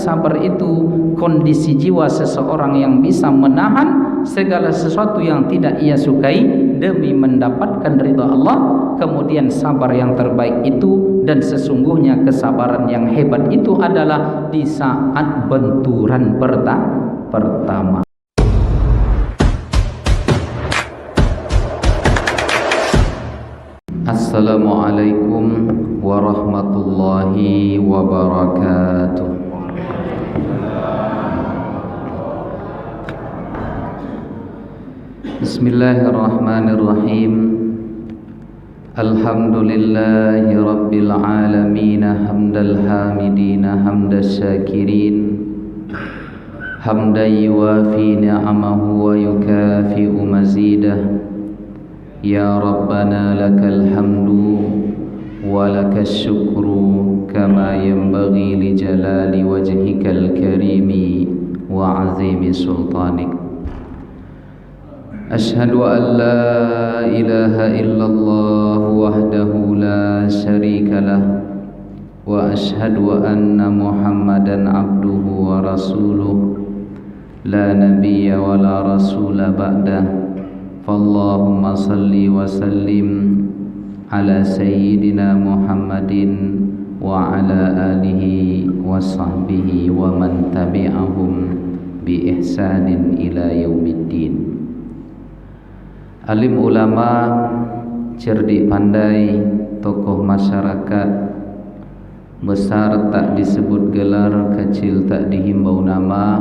Sabar itu kondisi jiwa seseorang yang bisa menahan segala sesuatu yang tidak ia sukai demi mendapatkan ridha Allah. Kemudian sabar yang terbaik itu, dan sesungguhnya kesabaran yang hebat itu adalah di saat benturan pertama. Assalamualaikum warahmatullahi wabarakatuh. Bismillahirrahmanirrahim. Alhamdulillahi rabbil alamin, hamdal hamidin, hamdas syakirin, hamdan yuwafi ni'amahu wa yukafi'u mazidah. Ya Rabbana lakal hamdu wa lakas syukru kama yanbaghi li jalali wajhikal karimi wa azimi sultanik. Ashhadu an la ilaha illallah wahdahu la syarika lah, wa ashhadu anna Muhammadan abduhu wa rasuluh, la nabiyya wa la rasula ba'dah. Fallahumma salli wa sallim ala sayyidina Muhammadin wa ala alihi wa sahbihi wa man tabi'ahum bi ihsanin ila yaumiddin. Alim ulama, cerdik pandai, tokoh masyarakat, besar tak disebut gelar, kecil tak dihimbau nama,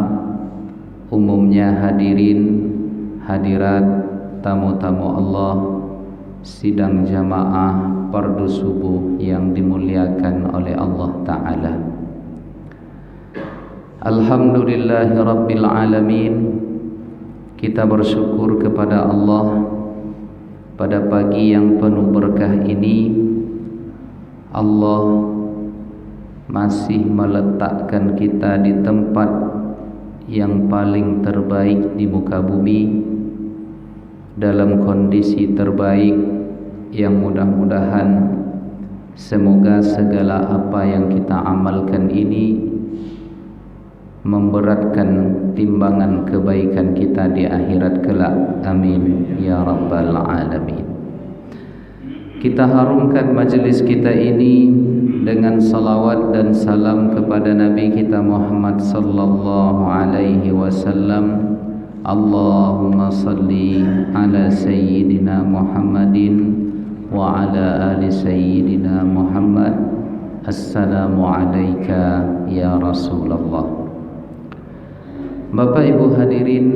umumnya hadirin, hadirat, tamu-tamu Allah, sidang jamaah fardu subuh yang dimuliakan oleh Allah Ta'ala. Alhamdulillahi Rabbil Alamin. Kita bersyukur kepada Allah pada pagi yang penuh berkah ini. Allah masih meletakkan kita di tempat yang paling terbaik di muka bumi, dalam kondisi terbaik yang mudah-mudahan semoga segala apa yang kita amalkan ini memberatkan timbangan kebaikan kita di akhirat kelak. Amin ya rabbal alamin. Kita harumkan majlis kita ini dengan salawat dan salam kepada Nabi kita Muhammad sallallahu alaihi wasallam. Allahumma salli ala sayyidina Muhammadin wa ala ali sayyidina Muhammad. Assalamu alayka ya Rasulullah. Bapak Ibu hadirin,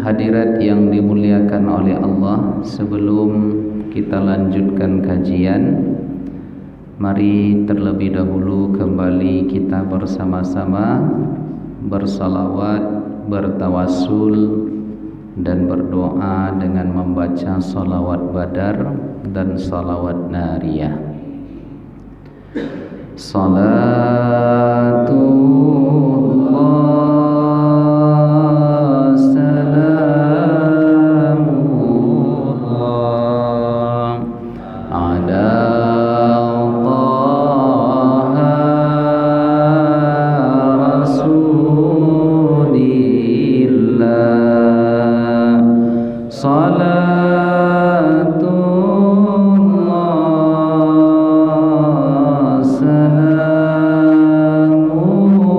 hadirat yang dimuliakan oleh Allah, sebelum kita lanjutkan kajian, mari terlebih dahulu kembali kita bersama-sama bersalawat, bertawassul dan berdoa dengan membaca salawat badar dan salawat nariyah. Salatullah salamu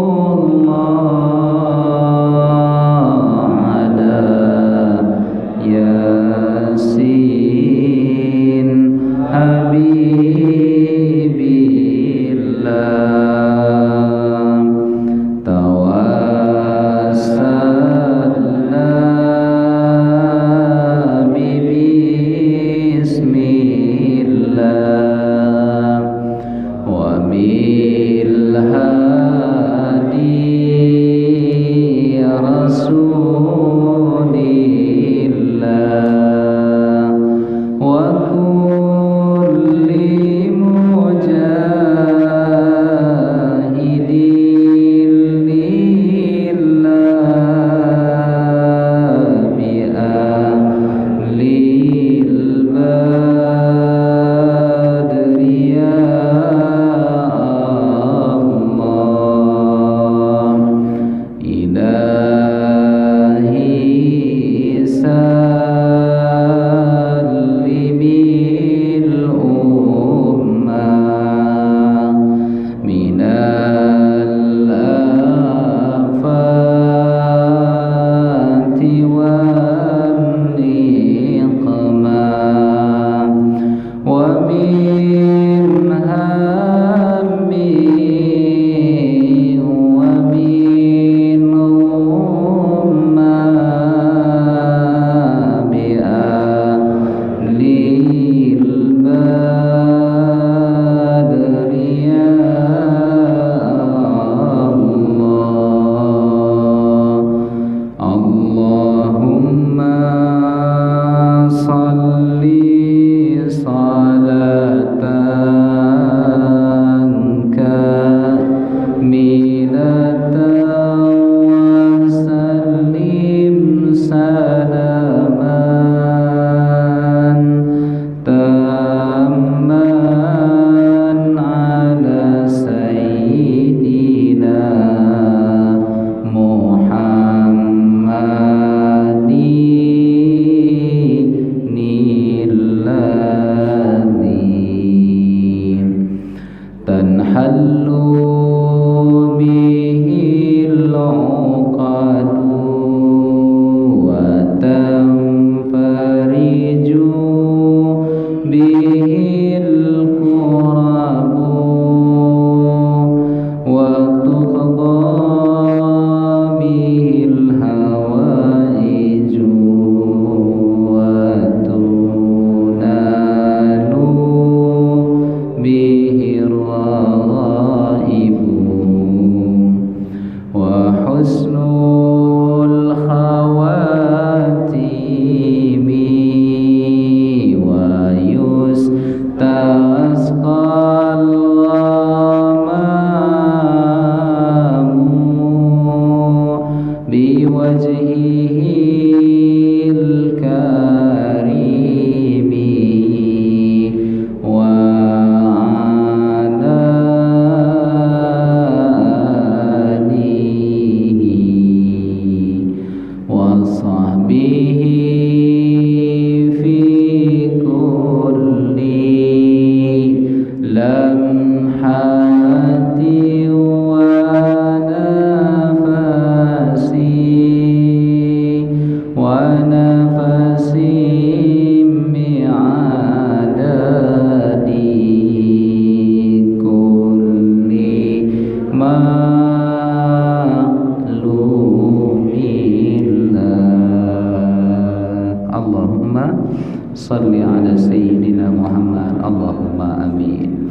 Salli ala Sayyidina Muhammad. Allahumma amin.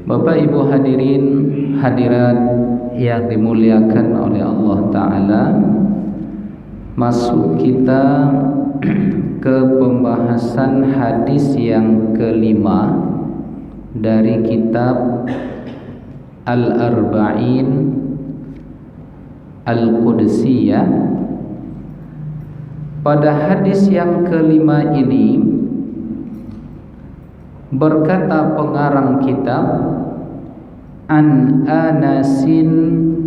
Bapak Ibu hadirin hadirat yang dimuliakan oleh Allah Ta'ala, masuk kita ke pembahasan hadis yang kelima dari kitab Al-Arba'in Al-Qudsiyah. Pada hadis yang kelima ini berkata pengarang kitab, An Anasin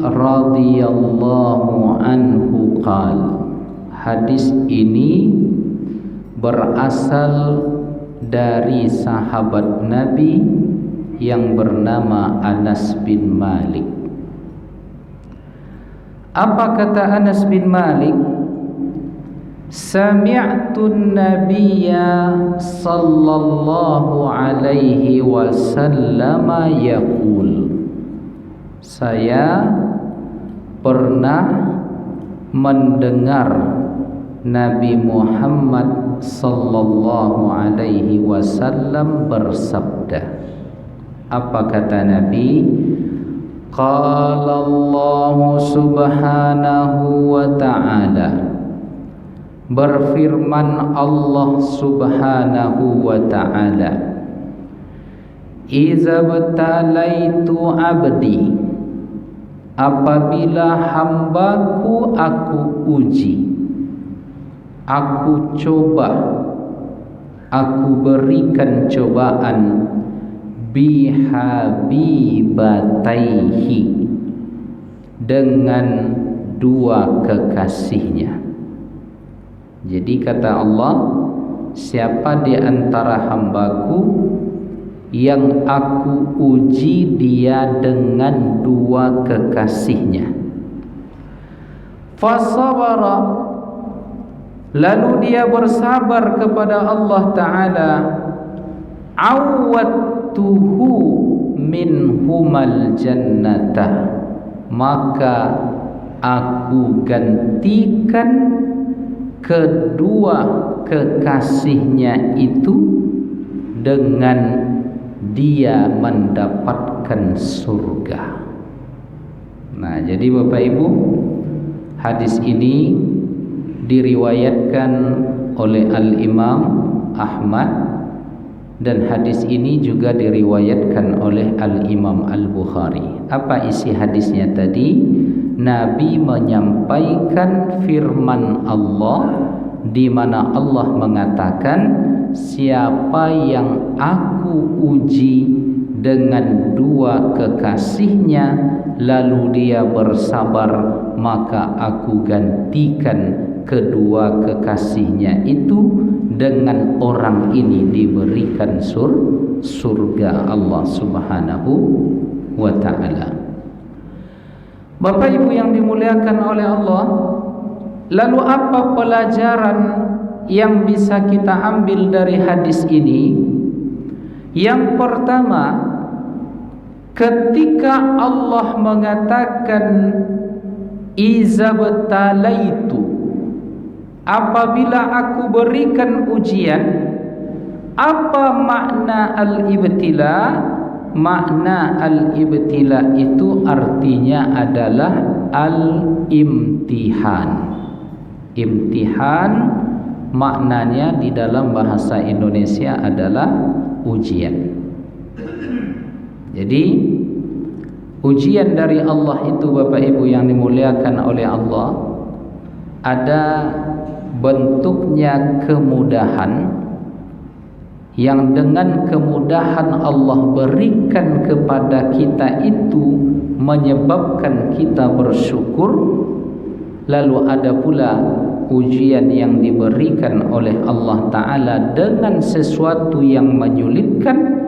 radhiyallahu anhu qal. Hadis ini berasal dari sahabat Nabi yang bernama Anas bin Malik. Apa kata Anas bin Malik? Sami'tu Nabiyya sallallahu alaihi wasallam yaqul. Saya pernah mendengar Nabi Muhammad sallallahu alaihi wasallam bersabda. Apa kata Nabi? Qala Allah subhanahu wa ta'ala. Berfirman Allah subhanahu wa ta'ala, Iza batalaitu abdi, apabila hambaku aku uji, aku coba, aku berikan cobaan, bihabibataihi, dengan dua kekasihnya. Jadi kata Allah, siapa di antara hambaku yang aku uji dia dengan dua kekasihnya, fasabara, lalu dia bersabar kepada Allah Ta'ala, awwattuhu minhumal jannata, maka aku gantikan kedua kekasihnya itu dengan dia mendapatkan surga. Nah, jadi Bapak Ibu, hadis ini diriwayatkan oleh Al-Imam Ahmad, dan hadis ini juga diriwayatkan oleh Al-Imam Al-Bukhari. Apa isi hadisnya tadi? Nabi menyampaikan firman Allah, di mana Allah mengatakan, siapa yang aku uji dengan dua kekasihnya lalu dia bersabar, maka aku gantikan kedua kekasihnya itu dengan orang ini diberikan surga Allah subhanahu wa ta'ala. Bapak Ibu yang dimuliakan oleh Allah, lalu apa pelajaran yang bisa kita ambil dari hadis ini? Yang pertama, ketika Allah mengatakan izabtalaitu, apabila aku berikan ujian, apa makna al-ibtila? Makna al-ibtila itu artinya adalah al-imtihan. Imtihan maknanya di dalam bahasa Indonesia adalah ujian. Jadi ujian dari Allah itu Bapak Ibu yang dimuliakan oleh Allah, ada bentuknya kemudahan yang dengan kemudahan Allah berikan kepada kita itu menyebabkan kita bersyukur. Lalu ada pula ujian yang diberikan oleh Allah Ta'ala dengan sesuatu yang menyulitkan,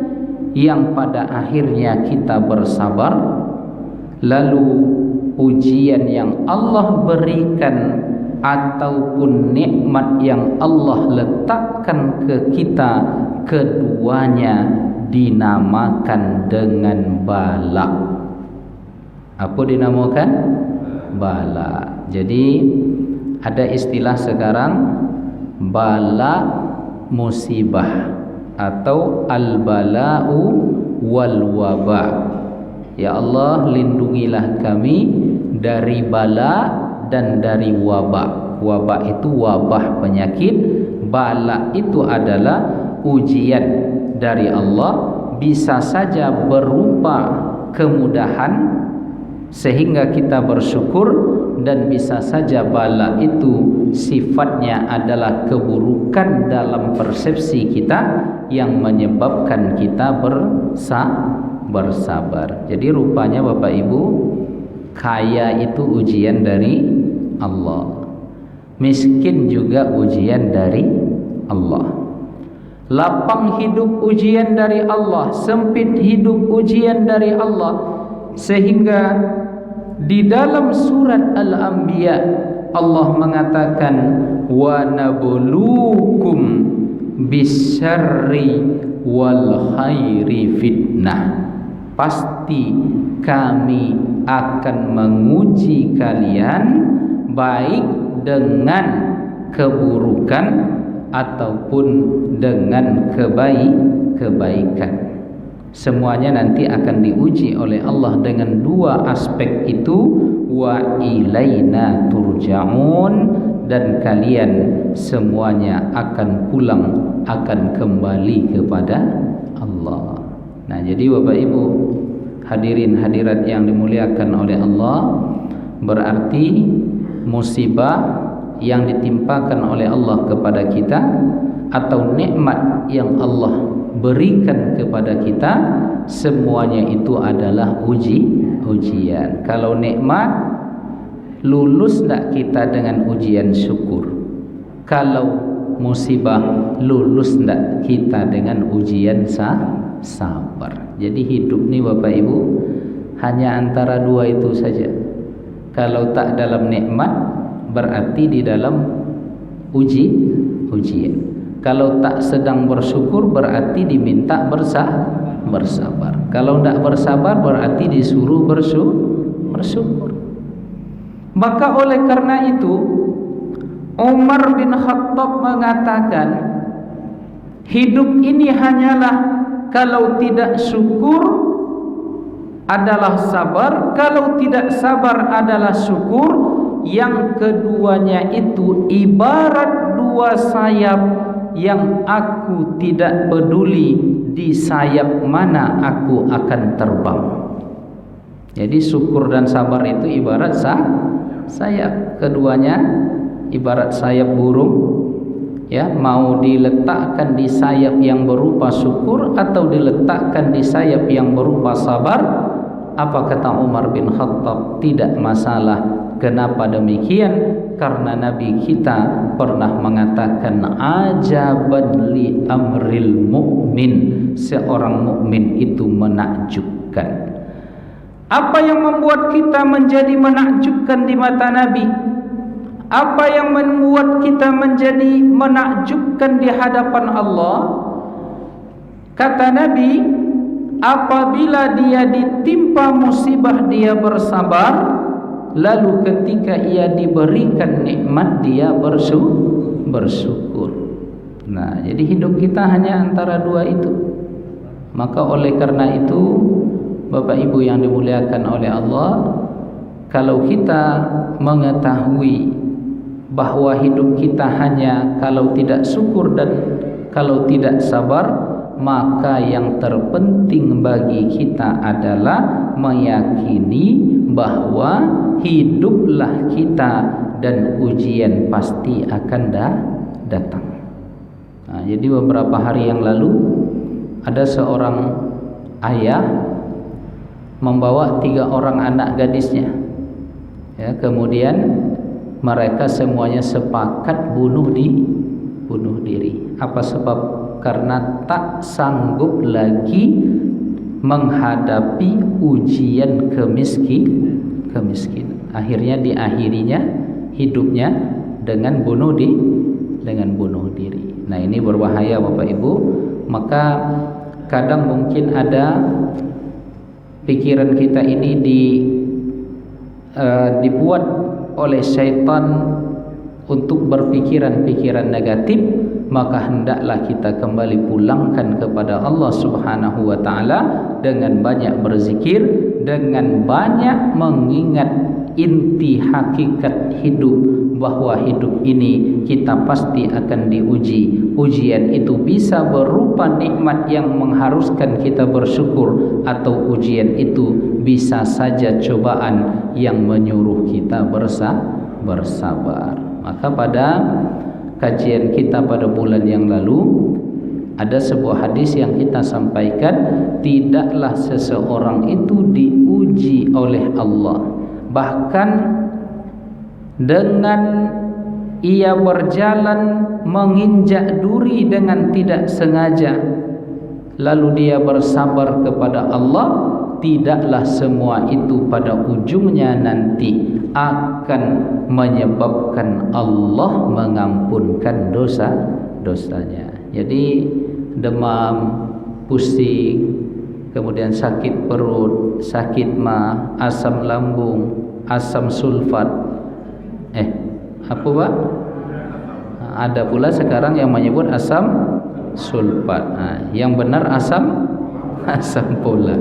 yang pada akhirnya kita bersabar. Lalu ujian yang Allah berikan ataupun nikmat yang Allah letakkan ke kita, keduanya dinamakan dengan bala. Apa dinamakan? Bala. Jadi ada istilah sekarang bala musibah atau al-bala'u wal waba. Ya Allah, lindungilah kami dari bala dan dari wabak. Wabak itu wabah penyakit, bala itu adalah ujian dari Allah, bisa saja berupa kemudahan sehingga kita bersyukur, dan bisa saja bala itu sifatnya adalah keburukan dalam persepsi kita yang menyebabkan kita bersabar. Jadi rupanya Bapak Ibu, kaya itu ujian dari Allah, miskin juga ujian dari Allah, lapang hidup ujian dari Allah, sempit hidup ujian dari Allah. Sehingga di dalam surat Al-Anbiya Allah mengatakan wa nabluukum bisyarri wal khairi fitnah, pasti kami akan menguji kalian baik dengan keburukan ataupun dengan kebaikan. Semuanya nanti akan diuji oleh Allah dengan dua aspek itu, wa ilaina turja'un, dan kalian semuanya akan pulang, akan kembali kepada Allah. Nah, jadi Bapak Ibu hadirin hadirat yang dimuliakan oleh Allah, berarti musibah yang ditimpakan oleh Allah kepada kita atau nikmat yang Allah berikan kepada kita, semuanya itu adalah ujian. Kalau nikmat, lulus tak kita dengan ujian syukur? Kalau musibah, lulus tak kita dengan ujian sabar? Jadi hidup ni Bapak Ibu hanya antara dua itu saja. Kalau tak dalam nikmat, berarti di dalam ujian. Kalau tak sedang bersyukur, berarti diminta bersabar. Kalau tidak bersabar, berarti disuruh bersyukur. Maka oleh karena itu, Umar bin Khattab mengatakan, hidup ini hanyalah kalau tidak syukur adalah sabar, kalau tidak sabar adalah syukur. Yang keduanya itu ibarat dua sayap yang aku tidak peduli di sayap mana aku akan terbang. Jadi syukur dan sabar itu ibarat sayap. Keduanya ibarat sayap burung, ya, mau diletakkan di sayap yang berupa syukur atau diletakkan di sayap yang berupa sabar. Apa kata Umar bin Khattab? Tidak masalah. Kenapa demikian? Karena Nabi kita pernah mengatakan ajaban li amril mu'min, seorang mukmin itu menakjubkan. Apa yang membuat kita menjadi menakjubkan di mata Nabi? Apa yang membuat kita menjadi menakjubkan di hadapan Allah? Kata Nabi, apabila dia ditimpa musibah dia bersabar, lalu ketika ia diberikan nikmat dia bersyukur. Nah, jadi hidup kita hanya antara dua itu. Maka oleh karena itu, Bapak Ibu yang dimuliakan oleh Allah, kalau kita mengetahui bahwa hidup kita hanya kalau tidak syukur dan kalau tidak sabar, maka yang terpenting bagi kita adalah meyakini bahwa hiduplah kita dan ujian pasti akan datang. Nah, jadi beberapa hari yang lalu ada seorang ayah membawa 3 orang anak gadisnya, ya, kemudian mereka semuanya sepakat bunuh diri. Apa sebab? Karena tak sanggup lagi menghadapi ujian kemiskinan. Akhirnya diakhirinya hidupnya dengan bunuh diri. Nah, ini berbahaya Bapak Ibu. Maka kadang mungkin ada pikiran kita ini dibuat oleh syaitan untuk berpikiran-pikiran negatif, maka hendaklah kita kembali pulangkan kepada Allah Subhanahu wa taala dengan banyak berzikir, dengan banyak mengingat inti hakikat hidup, bahwa hidup ini kita pasti akan diuji. Ujian itu bisa berupa nikmat yang mengharuskan kita bersyukur, atau ujian itu bisa saja cobaan yang menyuruh kita bersabar. Maka pada kajian kita pada bulan yang lalu ada sebuah hadis yang kita sampaikan, tidaklah seseorang itu diuji oleh Allah, bahkan dengan ia berjalan menginjak duri dengan tidak sengaja, lalu dia bersabar kepada Allah, tidaklah semua itu pada ujungnya nanti akan menyebabkan Allah mengampunkan dosanya. Jadi demam, pusing, kemudian sakit perut, sakit mah, asam lambung, asam sulfat. Apa Pak? Ada pula sekarang yang menyebut asam sulfat. Yang benar asam pula.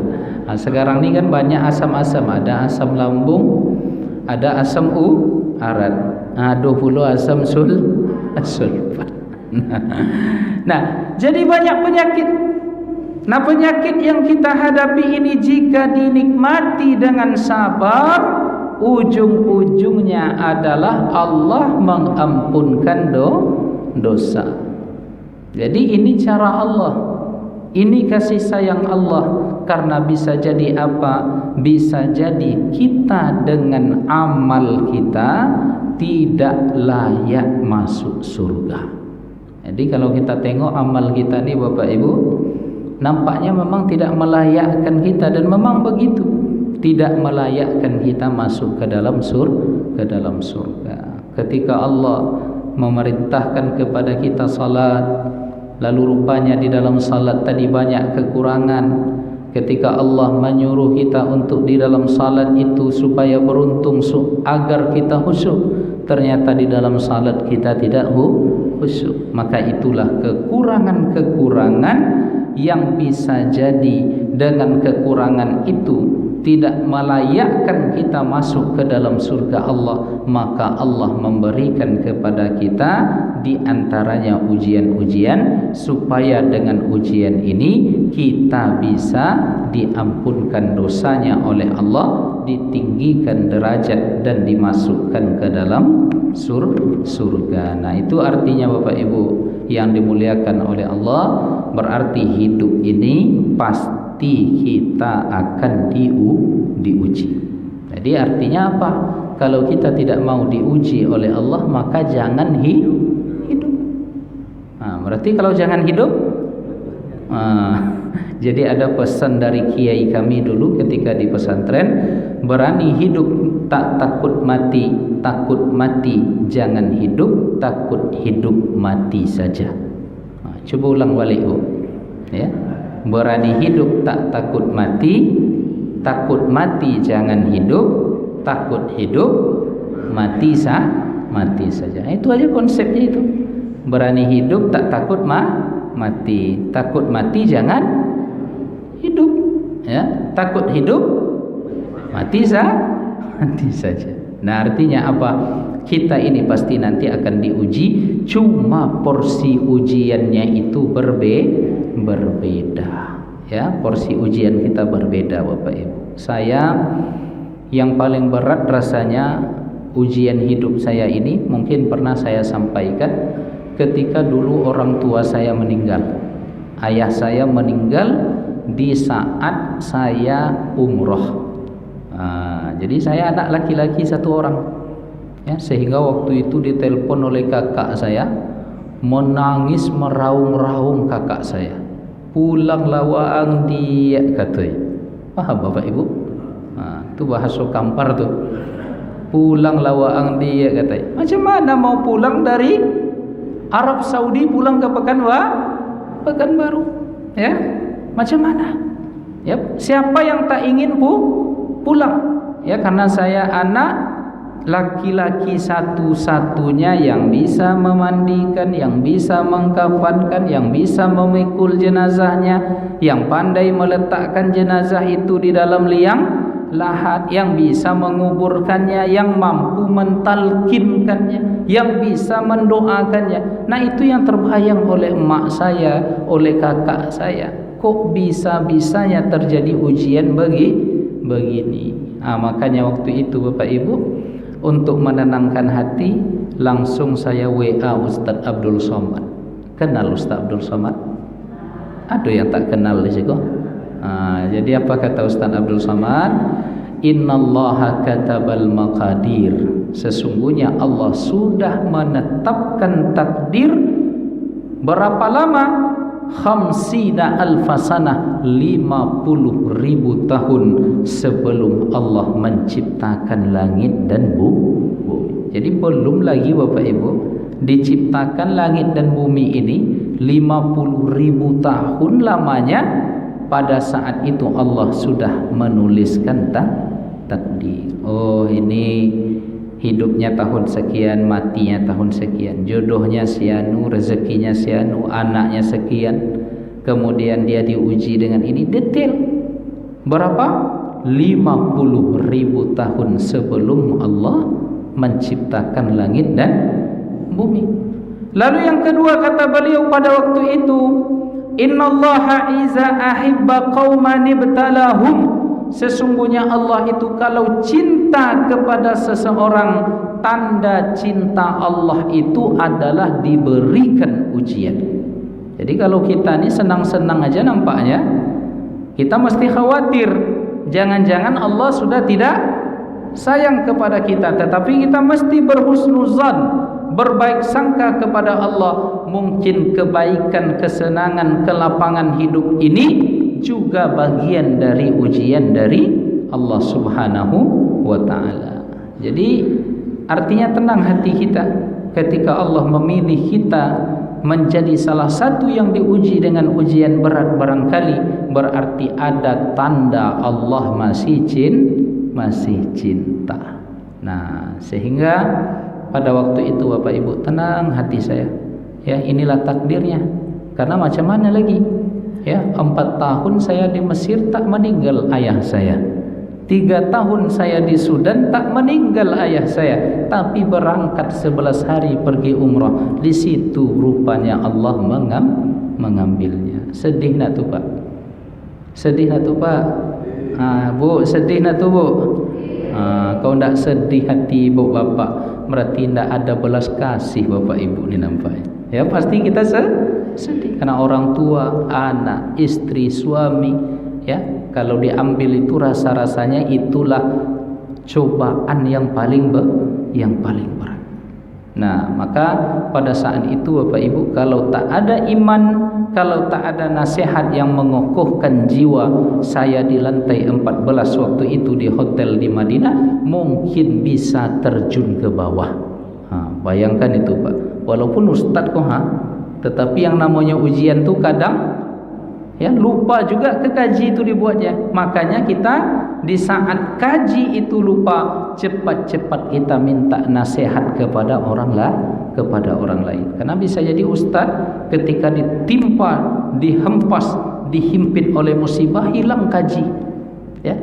Sekarang ini kan banyak asam-asam. Ada asam lambung, ada asam urat. Ada pula asam sulfat. Nah, jadi banyak penyakit. Nah, penyakit yang kita hadapi ini jika dinikmati dengan sabar, ujung-ujungnya adalah Allah mengampunkan dosa. Jadi ini cara Allah, ini kasih sayang Allah. Karena bisa jadi apa? Bisa jadi kita dengan amal kita tidak layak masuk surga. Jadi kalau kita tengok amal kita nih Bapak Ibu, nampaknya memang tidak melayakkan kita, dan memang begitu, tidak melayakkan kita masuk ke dalam surga. Ketika Allah memerintahkan kepada kita salat, lalu rupanya di dalam salat tadi banyak kekurangan. Ketika Allah menyuruh kita untuk di dalam salat itu supaya beruntung agar kita khusyuk, ternyata di dalam salat kita tidak khusyuk. Maka itulah kekurangan-kekurangan yang bisa jadi dengan kekurangan itu tidak melayakkan kita masuk ke dalam surga Allah, maka Allah memberikan kepada kita di antaranya ujian-ujian, supaya dengan ujian ini kita bisa diampunkan dosanya oleh Allah, ditinggikan derajat dan dimasukkan ke dalam surga. Nah, itu artinya Bapak Ibu yang dimuliakan oleh Allah, berarti hidup ini pasti kita akan diuji. Jadi artinya apa? Kalau kita tidak mau diuji oleh Allah, maka jangan hidup. Nah, berarti kalau jangan hidup, Jadi ada pesan dari kiai kami dulu ketika di pesantren, berani hidup tak takut mati, takut mati jangan hidup, takut hidup mati saja. Coba ulang balik Bu, ya. Berani hidup tak takut mati, takut mati jangan hidup, takut hidup mati saja. Itu aja konsepnya itu. Berani hidup tak takut mati, takut mati jangan hidup, ya. Takut hidup mati saja. Nah, artinya apa? Kita ini pasti nanti akan diuji, cuma porsi ujiannya itu berbeda. Ya, porsi ujian kita berbeda Bapak Ibu. Saya yang paling berat rasanya ujian hidup saya ini mungkin pernah saya sampaikan ketika dulu orang tua saya meninggal. Ayah saya meninggal di saat saya umroh. Jadi saya anak laki-laki satu orang, ya, sehingga waktu itu ditelepon oleh kakak saya, menangis meraung-raung kakak saya, pulang lawaang dia katanya. Paham Bapak Ibu? Itu bahasa Kampar tuh. Pulang lawaang dia katanya. Macam mana mau pulang dari Arab Saudi pulang ke Pekanbaru? Ya, macam mana? Ya, siapa yang tak ingin pulang? Ya, karena saya anak laki-laki satu-satunya yang bisa memandikan, yang bisa mengkafankan, yang bisa memikul jenazahnya, yang pandai meletakkan jenazah itu di dalam liang lahat, yang bisa menguburkannya, yang mampu mentalkinkannya, yang bisa mendoakannya. Nah, itu yang terbayang oleh emak saya, oleh kakak saya. Kok bisa-bisanya terjadi ujian begini? Makanya waktu itu Bapak Ibu, untuk menenangkan hati, langsung saya WA Ustadz Abdul Somad. Kenal Ustadz Abdul Somad? Ada yang tak kenal di situ. Jadi apa kata Ustadz Abdul Somad? Innallaha katabal maqadir. Sesungguhnya Allah sudah menetapkan takdir. Berapa lama? Khamsina alfasanah, 50.000 tahun sebelum Allah menciptakan langit dan bumi. Jadi belum lagi Bapak Ibu diciptakan langit dan bumi ini, 50.000 tahun lamanya. Pada saat itu Allah sudah menuliskan takdir. Oh, ini hidupnya tahun sekian, matinya tahun sekian, jodohnya sianu, rezekinya sianu, anaknya sekian. Kemudian dia diuji dengan ini, detail. Berapa? 50.000 tahun sebelum Allah menciptakan langit dan bumi. Lalu yang kedua kata beliau pada waktu itu, innallaha iza ahibba qauman ibtalahum. Sesungguhnya Allah itu kalau cinta kepada seseorang, tanda cinta Allah itu adalah diberikan ujian. Jadi kalau kita ini senang-senang aja nampaknya, kita mesti khawatir jangan-jangan Allah sudah tidak sayang kepada kita. Tetapi kita mesti berhusnuzan, berbaik sangka kepada Allah. Mungkin kebaikan, kesenangan, kelapangan hidup ini juga bagian dari ujian dari Allah Subhanahu wa ta'ala. Jadi artinya tenang hati kita ketika Allah memilih kita menjadi salah satu yang diuji dengan ujian berat, barangkali berarti ada tanda Allah masih cinta. Nah, sehingga pada waktu itu Bapak Ibu, tenang hati saya. Ya, inilah takdirnya. Karena macam mana lagi? Ya, 4 tahun saya di Mesir tak meninggal ayah saya. 3 tahun saya di Sudan tak meninggal ayah saya, tapi berangkat 11 hari pergi umrah. Di situ rupanya Allah mengambilnya. Sedih nak tu Pak? Sedih nak tu Pak? Bu, sedih nak tu Bu? Kau ndak sedih hati ibu bapak, berarti ndak ada belas kasih Bapak Ibu ni nampaknya. Ya, pasti kita sedih karena orang tua, anak, istri, suami, ya, kalau diambil itu rasa-rasanya itulah cobaan yang paling berat. Nah, maka pada saat itu Bapak Ibu, kalau tak ada iman, kalau tak ada nasihat yang mengokohkan jiwa, saya di lantai 14 waktu itu di hotel di Madinah mungkin bisa terjun ke bawah. Bayangkan itu Pak, walaupun Ustadz kok tetapi yang namanya ujian tuh kadang lupa juga ke kaji itu dibuatnya. Makanya kita di saat kaji itu lupa, cepat-cepat kita minta nasihat kepada orang lain. Karena bisa jadi ustadz ketika ditimpa, dihempas, dihimpit oleh musibah, hilang kaji,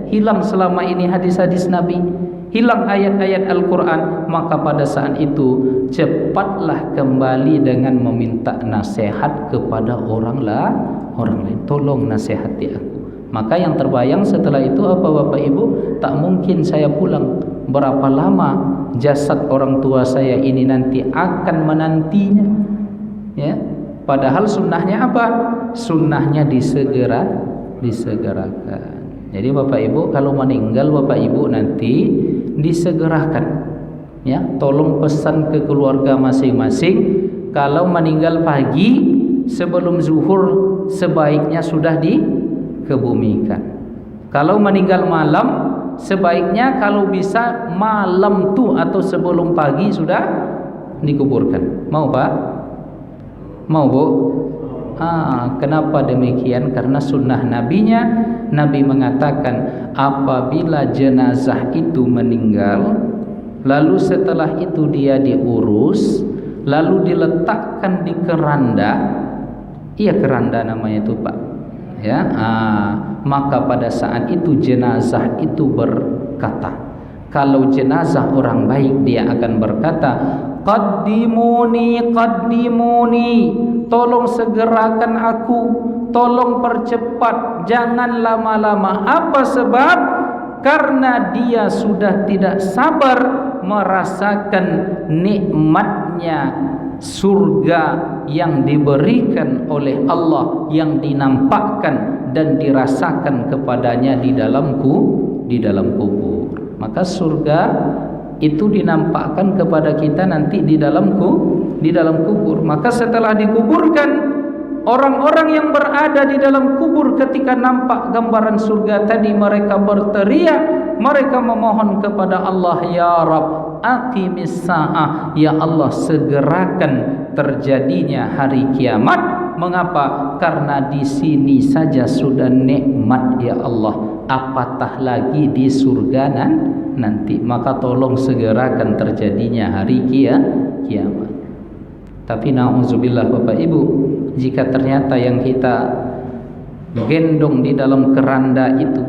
hilang selama ini hadis-hadis Nabi, hilang ayat-ayat Al-Quran. Maka pada saat itu cepatlah kembali dengan meminta nasihat kepada orang lain. Tolong nasihati aku. Maka yang terbayang setelah itu apa Bapak Ibu? Tak mungkin saya pulang. Berapa lama jasad orang tua saya ini nanti akan menantinya? Padahal sunnahnya apa? Sunnahnya disegerakan. Jadi Bapak Ibu kalau meninggal Bapak Ibu nanti disegerakan. Tolong pesan ke keluarga masing-masing, kalau meninggal pagi sebelum zuhur sebaiknya sudah dikebumikan. Kalau meninggal malam sebaiknya kalau bisa malam tuh atau sebelum pagi sudah dikuburkan. Mau Pak? Mau Bu? Kenapa demikian? Karena sunnah nabinya, Nabi mengatakan apabila jenazah itu meninggal, lalu setelah itu dia diurus, lalu diletakkan di keranda, keranda namanya itu Pak, maka pada saat itu jenazah itu berkata, kalau jenazah orang baik dia akan berkata, qaddimuni, tolong segerakan aku, tolong percepat, jangan lama-lama. Apa sebab? Karena dia sudah tidak sabar merasakan nikmatnya surga yang diberikan oleh Allah, yang dinampakkan dan dirasakan kepadanya di dalam kubur. Maka surga itu dinampakkan kepada kita nanti di dalam kubur. Maka setelah dikuburkan, orang-orang yang berada di dalam kubur ketika nampak gambaran surga tadi, mereka berteriak, mereka memohon kepada Allah, ya Rabb, aqimis sa'ah, ya Allah segerakan terjadinya hari kiamat. Mengapa? Karena di sini saja sudah nikmat ya Allah, apatah lagi di surga nanti. Maka tolong segerakan terjadinya hari kiamat. Tapi na'udzubillah Bapak Ibu, jika ternyata yang kita gendong di dalam keranda itu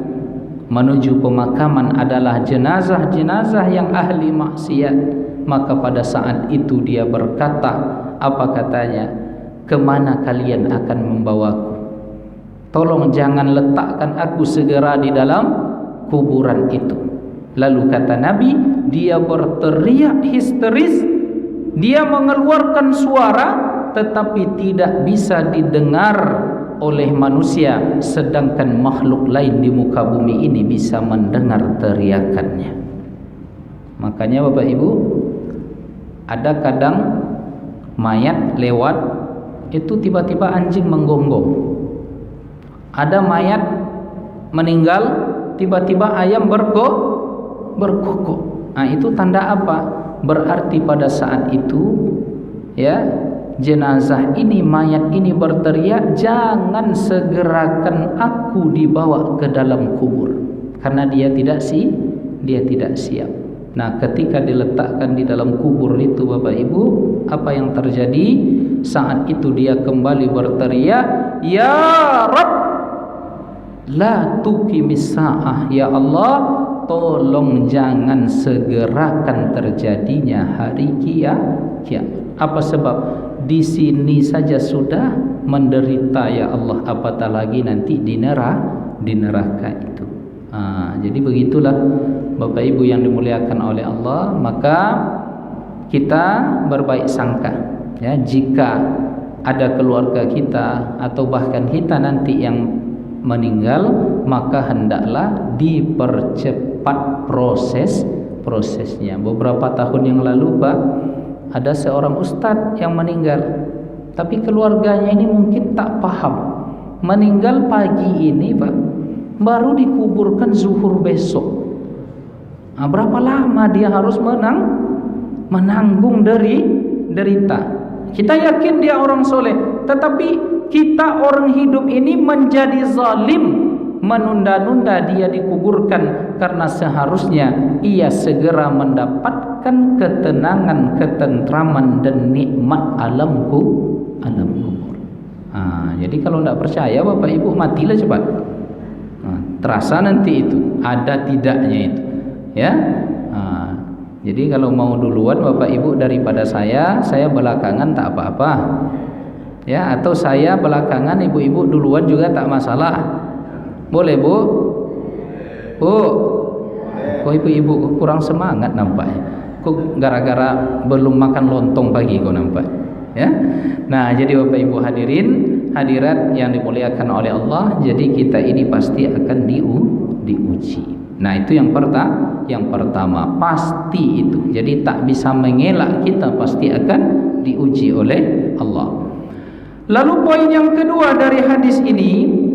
menuju pemakaman adalah jenazah-jenazah yang ahli maksiat, maka pada saat itu dia berkata, apa katanya? Kemana kalian akan membawaku? Tolong jangan letakkan aku segera di dalam kuburan itu. Lalu kata Nabi, dia berteriak histeris, dia mengeluarkan suara tetapi tidak bisa didengar oleh manusia, sedangkan makhluk lain di muka bumi ini bisa mendengar teriakannya. Makanya Bapak Ibu, ada kadang mayat lewat itu tiba-tiba anjing menggonggong. Ada mayat meninggal tiba-tiba ayam berkokok. Nah, itu tanda apa? Berarti pada saat itu jenazah ini, mayat ini berteriak, jangan segerakan aku dibawa ke dalam kubur, karena dia tidak siap. Nah, ketika diletakkan di dalam kubur itu Bapak Ibu, apa yang terjadi? Saat itu dia kembali berteriak, ya Rabb, la tuqimis sa'ah, ya Allah, tolong jangan segerakan terjadinya hari kiamat. Apa sebab? Di sini saja sudah menderita ya Allah, apatah lagi nanti di neraka itu. Jadi begitulah Bapak Ibu yang dimuliakan oleh Allah. Maka kita berbaik sangka jika ada keluarga kita atau bahkan kita nanti yang meninggal, maka hendaklah dipercepat prosesnya. Beberapa tahun yang lalu Pak, ada seorang ustadz yang meninggal, tapi keluarganya ini mungkin tak paham. Meninggal pagi ini Pak, baru dikuburkan zuhur besok. Berapa lama dia harus menanggung derita. Kita yakin dia orang soleh, tetapi kita orang hidup ini menjadi zalim, menunda-nunda dia dikuburkan, karena seharusnya ia segera mendapatkan ketenangan, ketentraman dan nikmat alam kubur. Jadi kalau tidak percaya Bapak Ibu, matilah cepat. Terasa nanti itu ada tidaknya itu, ya. Jadi kalau mau duluan Bapak Ibu daripada saya belakangan tak apa-apa, ya. Atau saya belakangan, ibu-ibu duluan juga tak masalah. Boleh Bu? Bu, kok ibu-ibu kurang semangat nampaknya? Kok gara-gara belum makan lontong pagi kok nampak? Ya. Nah, jadi Bapak Ibu hadirin, hadirat yang dimuliakan oleh Allah, jadi kita ini pasti akan diuji. Nah, itu yang pertama pasti itu. Jadi tak bisa mengelak, kita pasti akan diuji oleh Allah. Lalu poin yang kedua dari hadis ini,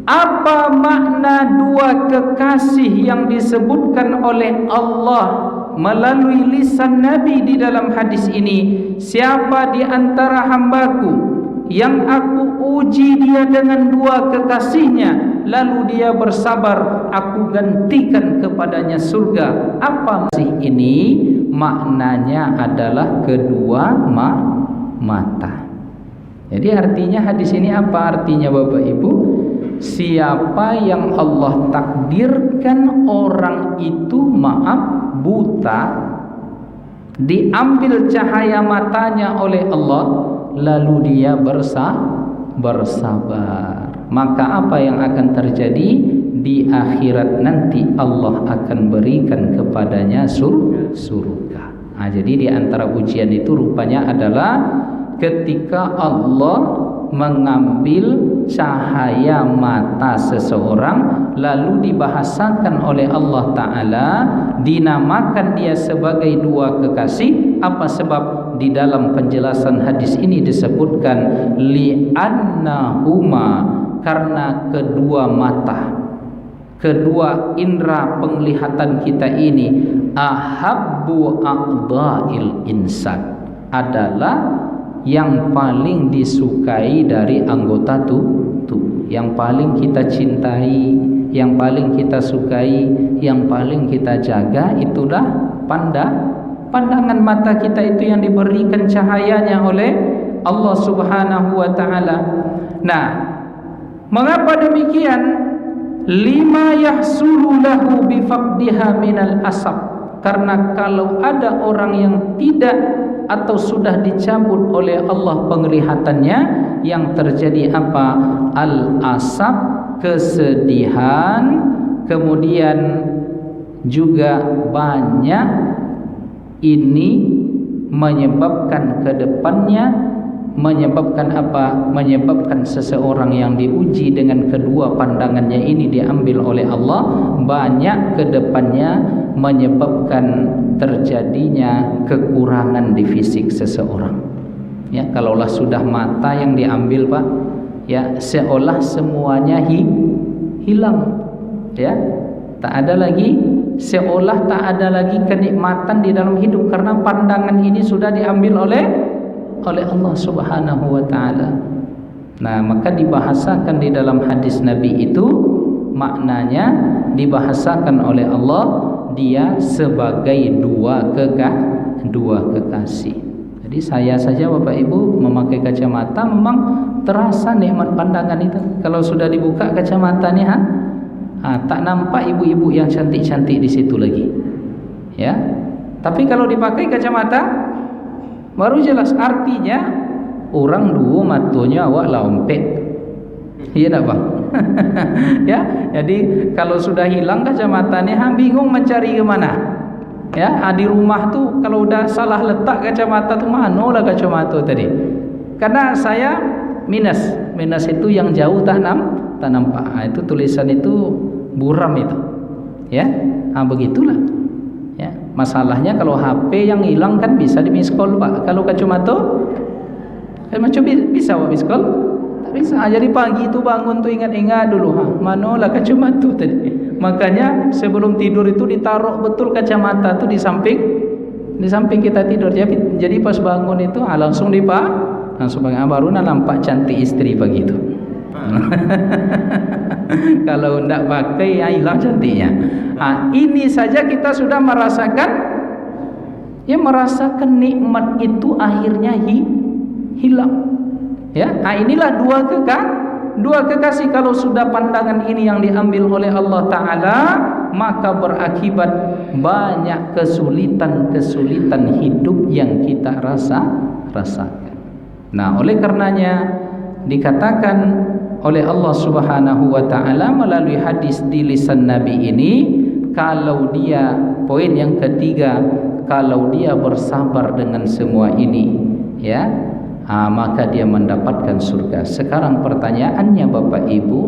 apa makna dua kekasih yang disebutkan oleh Allah melalui lisan Nabi di dalam hadis ini? Siapa di antara hambaku yang aku uji dia dengan dua kekasihnya, lalu dia bersabar, aku gantikan kepadanya surga. Apa sih ini? Maknanya adalah kedua mata. Jadi artinya hadis ini apa artinya Bapak Ibu? Siapa yang Allah takdirkan orang itu buta, diambil cahaya matanya oleh Allah, lalu dia bersabar, maka apa yang akan terjadi di akhirat nanti? Allah akan berikan kepadanya surga. Jadi di antara ujian itu rupanya adalah ketika Allah mengambil cahaya mata seseorang, lalu dibahasakan oleh Allah Ta'ala, dinamakan dia sebagai dua kekasih. Apa sebab? Di dalam penjelasan hadis ini disebutkan li'annahuma, karena kedua mata, kedua indera penglihatan kita ini, ahabbu a'dha'il insan, adalah yang paling disukai dari anggota tubuh, yang paling kita cintai, yang paling kita sukai, yang paling kita jaga, itulah pandangan mata kita itu yang diberikan cahayanya oleh Allah Subhanahu wa Ta'ala. Nah, mengapa demikian? Lima yahsulu lahu bifaqdiha minal asab, karena kalau ada orang yang tidak atau sudah dicabut oleh Allah penglihatannya, yang terjadi apa? Al-asab, kesedihan, kemudian juga banyak ini menyebabkan kedepannya, menyebabkan apa? Menyebabkan seseorang yang diuji dengan kedua pandangannya ini diambil oleh Allah, banyak kedepannya menyebabkan terjadinya kekurangan di fisik seseorang. Ya, kalaulah sudah mata yang diambil Pak, ya seolah semuanya hilang. Ya, tak ada lagi, seolah tak ada lagi kenikmatan di dalam hidup, karena pandangan ini sudah diambil oleh Allah Subhanahu wa Ta'ala. Nah, maka dibahasakan di dalam hadis Nabi itu, maknanya dibahasakan oleh Allah, dia sebagai dua kekasih. Jadi saya saja Bapak Ibu memakai kacamata, memang terasa nikmat pandangan itu. Kalau sudah dibuka kacamatanya, tak nampak ibu-ibu yang cantik-cantik di situ lagi. Ya. Tapi kalau dipakai kacamata, baru jelas. Artinya orang dua matonya awak lompet. Iya tak Bang? Ya, jadi kalau sudah hilang kacamatanya, bingung mencari ke mana. Ya, di rumah tuh kalau udah salah letak kacamata tuh, manolah kacamata tadi. Karena saya minus itu yang jauh tak nampak. Itu tulisan itu buram itu. Ya, begitulah. Ya. Masalahnya kalau HP yang hilang kan bisa di miss call Pak. Kalau kacamata macam bisa Pak miss call? Tak bisa. Jadi pagi itu bangun tuh ingat-ingat dulu, manalah kacamata tadi. Makanya sebelum tidur itu ditaruh betul kacamata tuh di samping kita tidur. Jadi pas bangun itu langsung langsung baru nampak cantik istri pagi itu. Kalau tidak pakai hilang cantiknya. Ini saja kita sudah merasakan nikmat itu akhirnya hilang. Ya, inilah dua kekasih. Kalau sudah pandangan ini yang diambil oleh Allah Ta'ala, maka berakibat banyak kesulitan hidup yang kita rasakan. Nah, oleh karenanya dikatakan oleh Allah Subhanahu wa Ta'ala melalui hadis di lisan Nabi ini, kalau dia, poin yang ketiga, kalau dia bersabar dengan semua ini, ya, maka dia mendapatkan surga. Sekarang pertanyaannya Bapak Ibu,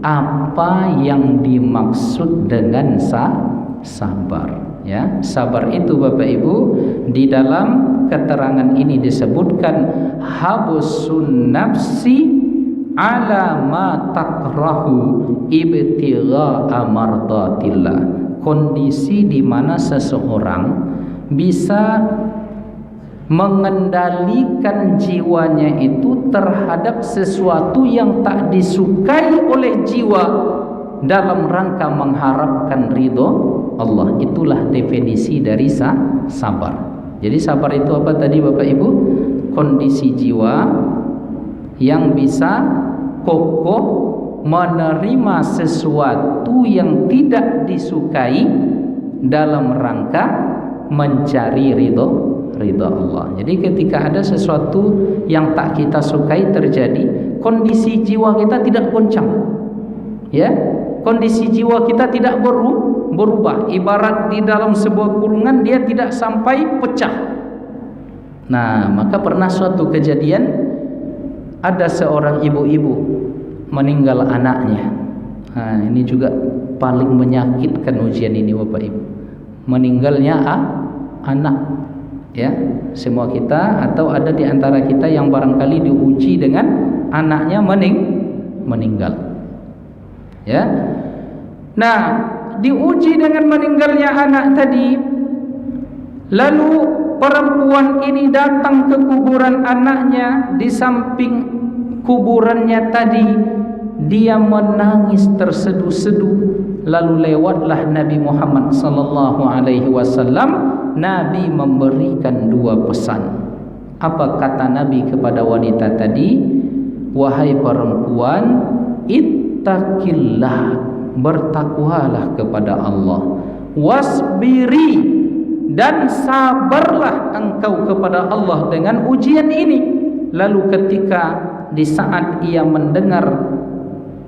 apa yang dimaksud dengan sabar? Ya, sabar itu Bapak Ibu di dalam keterangan ini disebutkan habusun nafsi ala ma takrahu ibtigha'a mardatillah. Kondisi di mana seseorang bisa mengendalikan jiwanya itu terhadap sesuatu yang tak disukai oleh jiwa dalam rangka mengharapkan ridho Allah. Itulah definisi dari sabar. Jadi sabar itu apa tadi Bapak Ibu? Kondisi jiwa yang bisa kokoh menerima sesuatu yang tidak disukai dalam rangka mencari ridho Allah. Jadi ketika ada sesuatu yang tak kita sukai terjadi, kondisi jiwa kita tidak goncang. Ya, kondisi jiwa kita tidak berubah. Ibarat di dalam sebuah kurungan dia tidak sampai pecah. Nah, maka pernah suatu kejadian, ada seorang ibu-ibu meninggal anaknya. Ini juga paling menyakitkan ujian ini Bapak Ibu. Meninggalnya anak. Ya, semua kita atau ada di antara kita yang barangkali diuji dengan anaknya meninggal. Ya. Nah, diuji dengan meninggalnya anak tadi, lalu perempuan ini datang ke kuburan anaknya. Di samping kuburannya tadi dia menangis terseduh-seduh. Lalu lewatlah Nabi Muhammad sallallahu alaihi wasallam. Nabi memberikan dua pesan. Apa kata Nabi kepada wanita tadi? Wahai perempuan, ittaqillah, bertakwalah kepada Allah. Wasbiri, dan sabarlah engkau kepada Allah dengan ujian ini. Lalu ketika di saat ia mendengar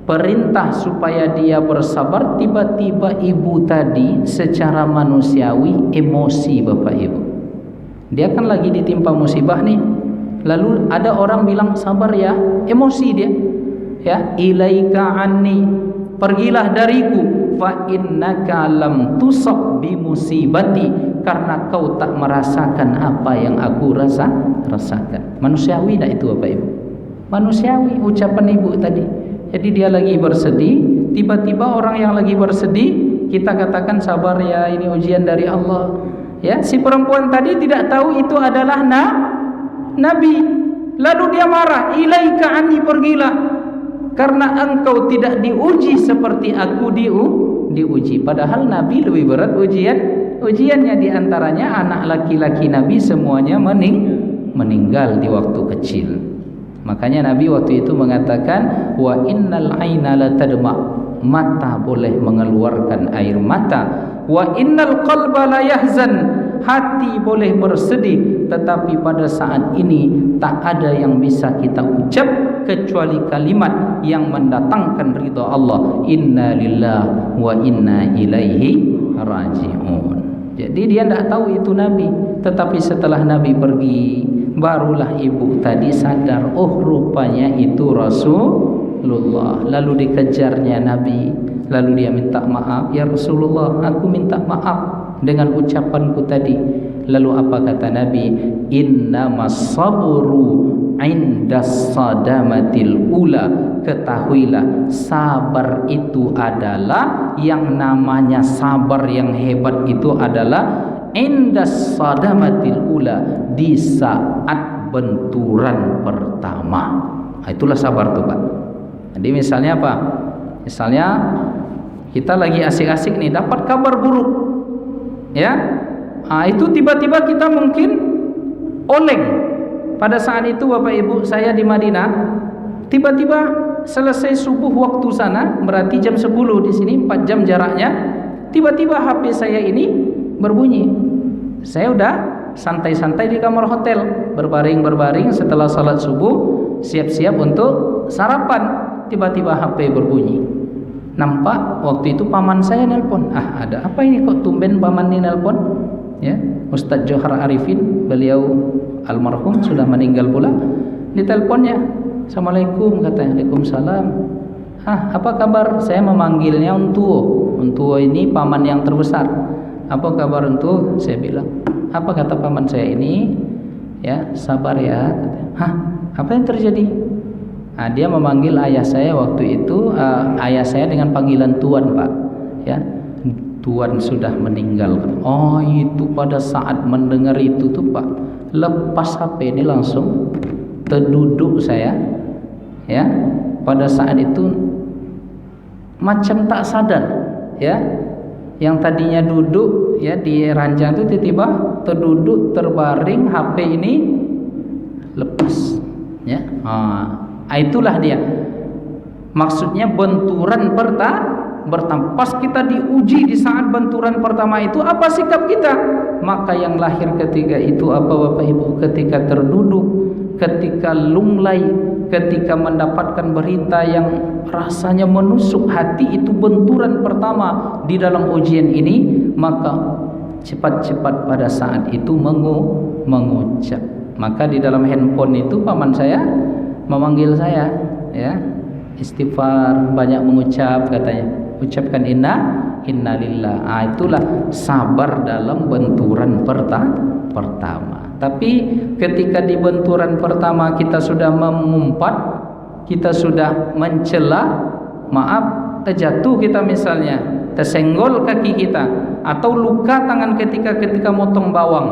perintah supaya dia bersabar, tiba-tiba ibu tadi secara manusiawi emosi Bapak Ibu. Dia kan lagi ditimpa musibah nih. Lalu ada orang bilang sabar ya, emosi dia. Ya, ilaika anni, pergilah dariku, fa innaka lam tusab bi musibati, karena kau tak merasakan apa yang aku rasakan. Manusiawi dah itu Bapak Ibu. Manusiawi ucapan ibu tadi. Jadi dia lagi bersedih, tiba-tiba orang yang lagi bersedih kita katakan sabar ya, ini ujian dari Allah. Ya, si perempuan tadi tidak tahu itu adalah Nabi. Lalu dia marah, ilaika anni, pergilah, karena engkau tidak diuji seperti aku diuji. Padahal Nabi lebih berat ujiannya, di antaranya anak laki-laki Nabi semuanya meninggal di waktu kecil. Makanya Nabi waktu itu mengatakan wa innal aina la tadma, mata boleh mengeluarkan air mata, wa innal qalba la yahzan, hati boleh bersedih, tetapi pada saat ini tak ada yang bisa kita ucap kecuali kalimat yang mendatangkan ridha Allah, inna lillahi wa inna ilaihi raji'un. Jadi dia tidak tahu itu Nabi, tetapi setelah Nabi pergi barulah ibu tadi sadar, oh rupanya itu Rasulullah. Lalu dikejarnya Nabi, lalu dia minta maaf, ya Rasulullah, aku minta maaf, dengan ucapanku tadi. Lalu apa kata Nabi? Innamas sabru indas sadamatil ula. Ketahuilah, sabar itu adalah, yang namanya sabar yang hebat itu adalah indas sadamatil ula, di saat benturan pertama. Itulah sabar tuh Pak. Jadi misalnya apa? Misalnya kita lagi asik-asik nih, dapat kabar buruk, ya, itu tiba-tiba kita mungkin oleng. Pada saat itu Bapak Ibu, saya di Madinah, tiba-tiba selesai subuh waktu sana, berarti jam 10 di sini, 4 jam jaraknya. Tiba-tiba HP saya ini berbunyi. Saya udah santai-santai di kamar hotel, berbaring setelah salat subuh, siap-siap untuk sarapan. Tiba-tiba HP berbunyi. Nampak waktu itu paman saya nelpon. Ada apa ini kok tumben paman ini nelpon? Ya, Ustadz Johar Arifin, beliau almarhum sudah meninggal pula. Diteleponnya, Assalamualaikum katanya. Waalaikumsalam. Apa kabar? Saya memanggilnya Untuo. Untuo ini paman yang terbesar. Apa kabar Untuo? Saya bilang. Apa kata paman saya ini? Ya, sabar ya. Apa yang terjadi? Dia memanggil ayah saya waktu itu, ayah saya dengan panggilan Tuan Pak. Ya, Tuan sudah meninggal. Oh itu pada saat mendengar itu tuh Pak, lepas HP ini langsung terduduk saya. Ya, pada saat itu macam tak sadar. Ya, yang tadinya duduk ya di ranjang itu tiba-tiba terduduk terbaring, HP ini lepas. Ya, itulah dia. Maksudnya benturan pertama. Pas kita diuji di saat benturan pertama itu, apa sikap kita? Maka yang lahir ketika itu apa Bapak Ibu? Ketika terduduk, ketika lunglai, ketika mendapatkan berita yang rasanya menusuk hati, itu benturan pertama di dalam ujian ini, maka cepat-cepat pada saat itu mengucap. Maka di dalam handphone itu paman saya memanggil saya, ya, istighfar, banyak mengucap katanya, ucapkan innalillah. Itulah sabar dalam benturan pertama. Tapi ketika di benturan pertama kita sudah mengumpat, kita sudah mencela, maaf, terjatuh kita misalnya, tersenggol kaki kita, atau luka tangan ketika motong bawang.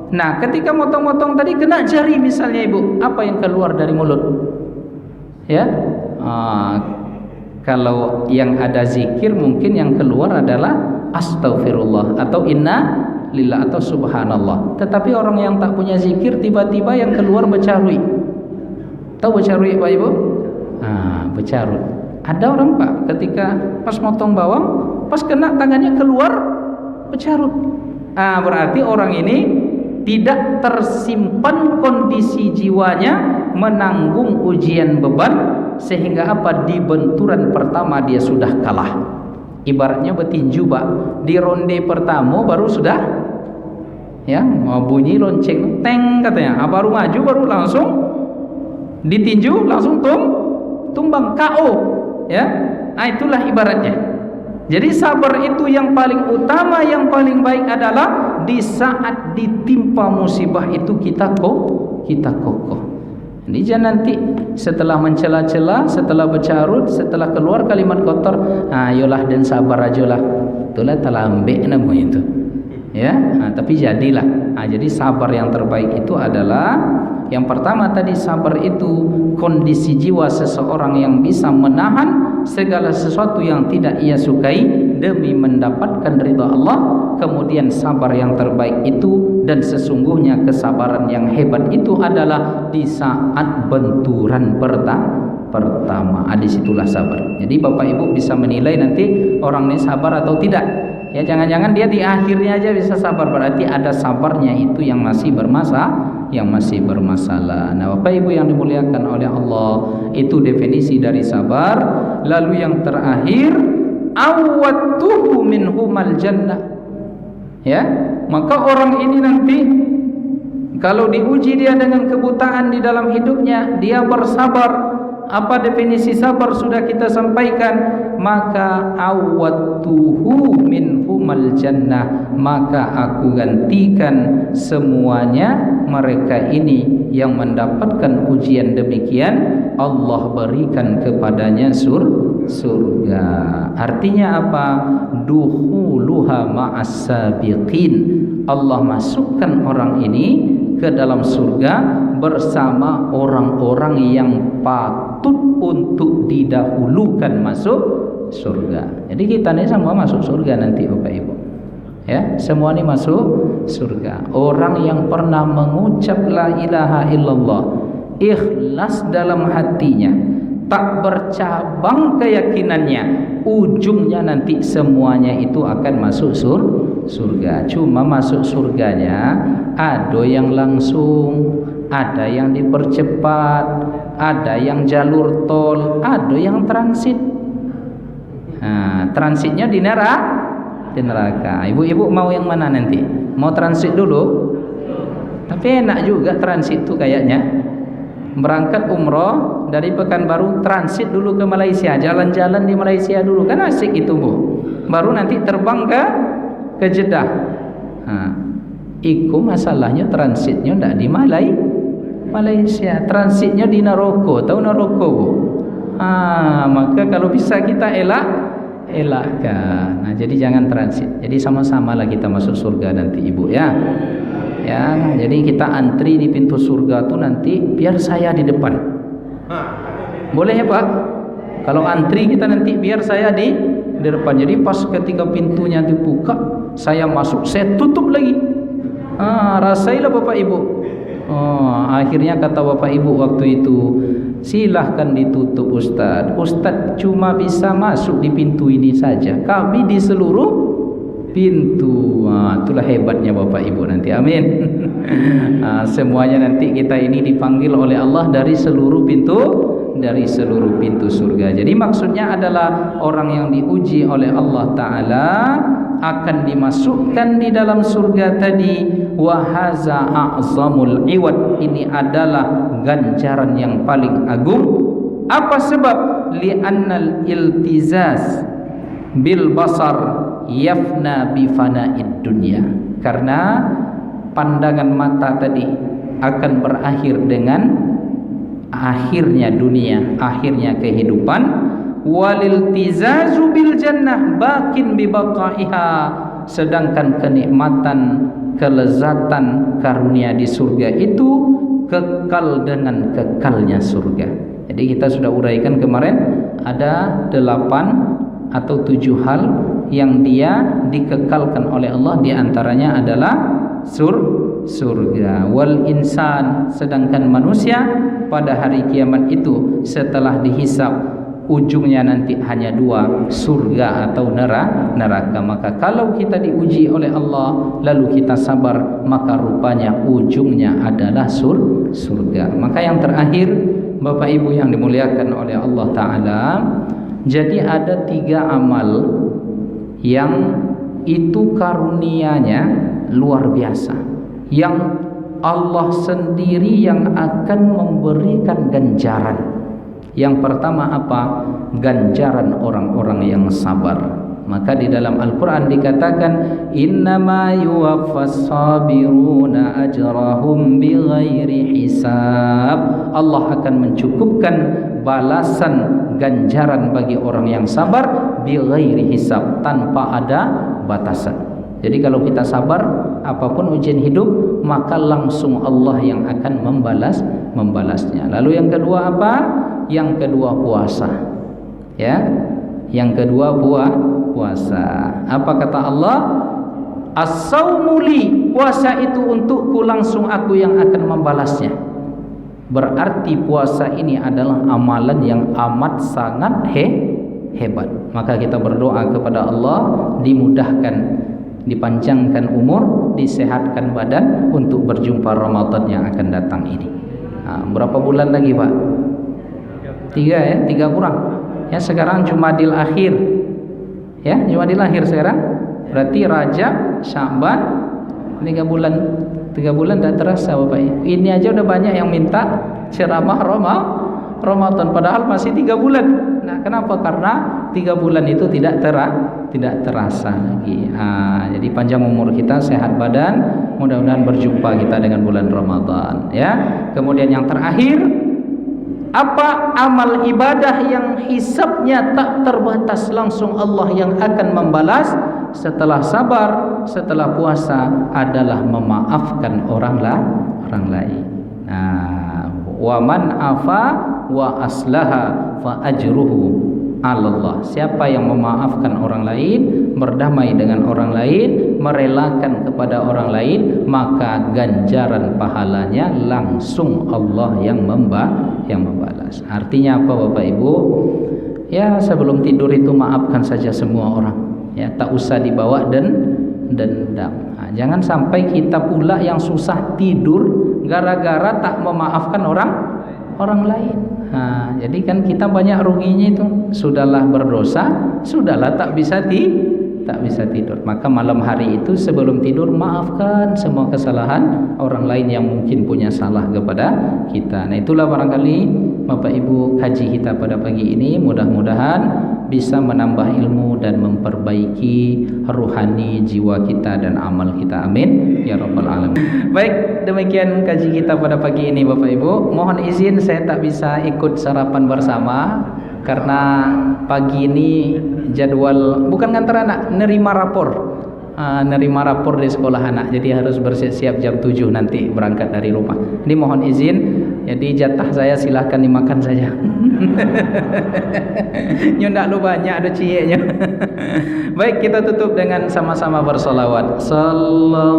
Nah, ketika motong-motong tadi kena jari misalnya Ibu, apa yang keluar dari mulut? Ya, kalau yang ada zikir mungkin yang keluar adalah astaghfirullah atau inna lillah atau subhanallah. Tetapi orang yang tak punya zikir, tiba-tiba yang keluar becarui. Tahu becarui Pak Ibu? Becarut. Ada orang Pak, ketika pas motong bawang, pas kena tangannya keluar becarut. Berarti orang ini tidak tersimpan kondisi jiwanya menanggung ujian beban, sehingga apa, di benturan pertama dia sudah kalah. Ibaratnya betinju Pak, di ronde pertama baru sudah, ya, mau bunyi lonceng teng katanya, baru maju, baru langsung ditinju, langsung tumbang KO, ya. Itulah ibaratnya. Jadi sabar itu yang paling utama, yang paling baik adalah di saat ditimpa musibah itu kita kokoh. Ini jangan nanti setelah mencela-cela, setelah bercarut, setelah keluar kalimat kotor, ayolah dan sabar ajalah. Itulah terlambat namanya itu. Ya, tapi jadilah. Jadi sabar yang terbaik itu adalah yang pertama tadi, sabar itu kondisi jiwa seseorang yang bisa menahan segala sesuatu yang tidak ia sukai demi mendapatkan ridha Allah. Kemudian sabar yang terbaik itu, dan sesungguhnya kesabaran yang hebat itu adalah di saat benturan pertama. Disitulah sabar. Jadi Bapak Ibu bisa menilai nanti orang ini sabar atau tidak. Ya, jangan-jangan dia di akhirnya aja bisa sabar, berarti ada sabarnya itu yang masih bermasalah. Nah, Bapak Ibu yang dimuliakan oleh Allah, itu definisi dari sabar. Lalu yang terakhir, awwatuhu minhumal jannah. Ya, maka orang ini nanti kalau diuji dia dengan kebutaan di dalam hidupnya, dia bersabar, Apa definisi sabar sudah kita sampaikan. Maka awattuhu minhumal jannah, maka aku gantikan semuanya mereka ini yang mendapatkan ujian demikian, Allah berikan kepadanya surga. Artinya apa? Dukhuluha ma'as sabiqin, Allah masukkan orang ini ke dalam surga bersama orang-orang yang patut untuk didahulukan masuk surga. Jadi kita ini semua masuk surga nanti Bapak Ibu. Ya, semua ini masuk surga. Orang yang pernah mengucap la ilaha illallah, ikhlas dalam hatinya, tak bercabang keyakinannya, ujungnya nanti semuanya itu akan masuk surga. Cuma masuk surganya ada yang langsung, ada yang dipercepat, ada yang jalur tol, ada yang transit. Nah, transitnya di neraka. Ibu-ibu mau yang mana nanti? Mau transit dulu? Tapi enak juga transit tuh kayaknya. Berangkat umroh dari Pekanbaru, transit dulu ke Malaysia, jalan-jalan di Malaysia dulu, kan asik itu Bu. Baru nanti terbang ke Jeddah. Nah, iku masalahnya transitnya ndak di Malaysia, transitnya di Naroko. Tahu Naroko Bu? Maka kalau bisa kita elakkan. Nah, jadi jangan transit. Jadi sama-sama lah kita masuk surga nanti Ibu ya. Ya, jadi kita antri di pintu surga tuh nanti biar saya di depan. Boleh ya Pak? Kalau antri kita nanti biar saya di depan. Jadi pas ketika pintunya dibuka, saya masuk, saya tutup lagi. Rasailah Bapak Ibu. Akhirnya kata Bapak Ibu waktu itu, silahkan ditutup Ustadz. Ustadz cuma bisa masuk di pintu ini saja. Kami di seluruh pintu. Itulah hebatnya Bapak Ibu nanti. Amin. Semuanya nanti kita ini dipanggil oleh Allah dari seluruh pintu surga. Jadi maksudnya adalah orang yang diuji oleh Allah Ta'ala akan dimasukkan di dalam surga tadi. Wa haza a'zamul iwad, ini adalah ganjaran yang paling agung. Apa sebab? Li'annal iltizaz bil basar yafna bi fana'id dunya, karena pandangan mata tadi akan berakhir dengan akhirnya dunia, akhirnya kehidupan. Waliltizazu bil jannah bakin bi baqaiha, sedangkan kenikmatan, kelezatan karunia di surga itu kekal dengan kekalnya surga. Jadi kita sudah uraikan kemarin ada 8 atau 7 hal yang dia dikekalkan oleh Allah, di antaranya adalah surga. Wal insan, sedangkan manusia pada hari kiamat itu setelah dihisab ujungnya nanti hanya 2, surga atau neraka. Maka kalau kita diuji oleh Allah lalu kita sabar, maka rupanya ujungnya adalah surga. Maka yang terakhir Bapak Ibu yang dimuliakan oleh Allah Ta'ala, jadi ada 3 amal yang itu karunianya luar biasa, yang Allah sendiri yang akan memberikan ganjaran. Yang pertama apa? Ganjaran orang-orang yang sabar. Maka di dalam Al-Quran dikatakan, innama yuwaffas sabiruna ajrahum bighairi hisab. Allah akan mencukupkan balasan ganjaran bagi orang yang sabar bighairi hisab, tanpa ada batasan. Jadi kalau kita sabar apapun ujian hidup, maka langsung Allah yang akan membalasnya. Lalu yang kedua apa? Yang kedua puasa. Ya. Yang kedua puasa. Apa kata Allah? As-saumu li, puasa itu untukku, langsung aku yang akan membalasnya. Berarti puasa ini adalah amalan yang amat sangat hebat. Maka kita berdoa kepada Allah dimudahkan, dipanjangkan umur, disehatkan badan untuk berjumpa Ramadan yang akan datang ini. Berapa bulan lagi Pak? 3 ya, 3 kurang. Ya, sekarang Jumadil Akhir. Ya, Jumadil Akhir sekarang. Berarti Rajab, Sya'ban, 3 bulan. 3 bulan tidak terasa Bapak. Ini aja udah banyak yang minta ceramah Ramadan padahal masih 3 bulan. Nah, kenapa? Karena 3 bulan itu tidak terasa lagi. Jadi panjang umur kita, sehat badan, mudah-mudahan berjumpa kita dengan bulan Ramadan ya. Kemudian yang terakhir, apa amal ibadah yang hisabnya tak terbatas, langsung Allah yang akan membalas setelah sabar, setelah puasa, adalah memaafkan orang lain. Nah, wa man afa wa aslaha fa ajruhu 'alallah. Siapa yang memaafkan orang lain, berdamai dengan orang lain, merelakan kepada orang lain, maka ganjaran pahalanya langsung Allah yang membalas. Artinya apa Bapak Ibu? Ya, sebelum tidur itu maafkan saja semua orang. Ya, tak usah dibawa dendam. Nah, jangan sampai kita pula yang susah tidur gara-gara tak memaafkan orang lain. Nah, jadi kan kita banyak ruginya itu. Sudahlah berdosa, sudahlah tak bisa tidur. Maka malam hari itu sebelum tidur maafkan semua kesalahan orang lain yang mungkin punya salah kepada kita. Nah, itulah barangkali Bapak Ibu kaji kita pada pagi ini, mudah-mudahan bisa menambah ilmu dan memperbaiki rohani jiwa kita dan amal kita. Amin ya rabbal alamin. Baik, demikian kaji kita pada pagi ini Bapak Ibu. Mohon izin saya tak bisa ikut sarapan bersama karena pagi ini jadwal bukan ngantar anak, nerima rapor di sekolah anak. Jadi harus bersiap-siap jam 7 nanti berangkat dari rumah. Ini mohon izin, jadi jatah saya silahkan dimakan saja. Nyendak lu banyak ada cieknya. Baik, kita tutup dengan sama-sama bersolawat. Sallallahu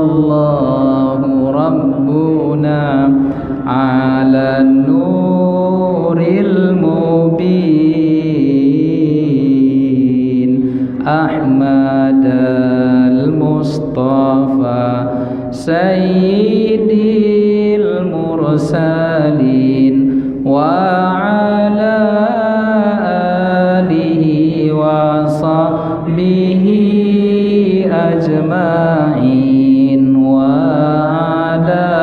rabbuna ala nuril mubin Ahmad al-Mustafa Sayyidil Mursalin wa ala alihi wa sahbihi ajma'in wa ala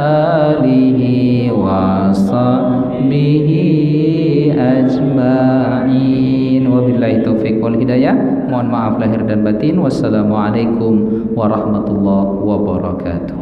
alihi wa sahbihi ajma'in. Wabillahi taufiq wal hidayah. Mohon maaf lahir dan batin. Wassalamualaikum warahmatullahi wabarakatuh.